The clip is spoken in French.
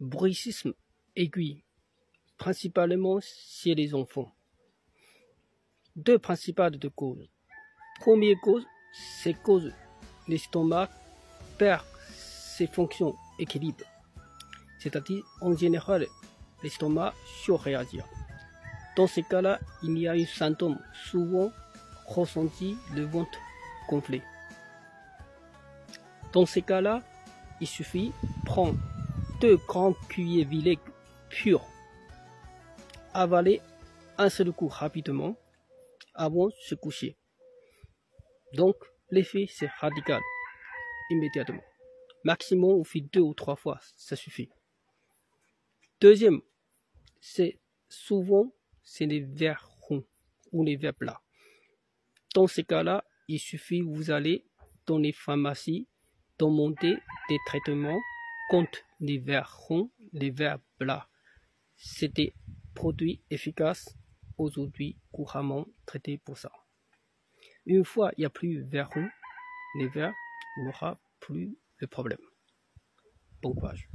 bruxisme aigu, principalement chez les enfants. Deux principales de causes. Première cause, c'est que l'estomac perd ses fonctions équilibre. C'est-à-dire, en général, l'estomac surréagit. Dans ce cas-là, il y a un symptôme souvent ressenti, le ventre gonflé. Dans ce cas-là, il suffit de prendre 2 grandes cuillères vinaigre pur, avaler un seul coup rapidement avant de se coucher. Donc, l'effet c'est radical, immédiatement. Maximum, on fait 2 ou 3 fois, ça suffit. Deuxième, c'est souvent c'est les verres ronds ou les verres plats. Dans ce cas-là, il suffit vous allez dans les pharmacies demander des traitements contre les verres ronds, les verres plats. C'est des produits efficaces aujourd'hui couramment traités pour ça. Une fois il n'y a plus de verres ronds, les verres, il n'y aura plus de problème. Bon courage.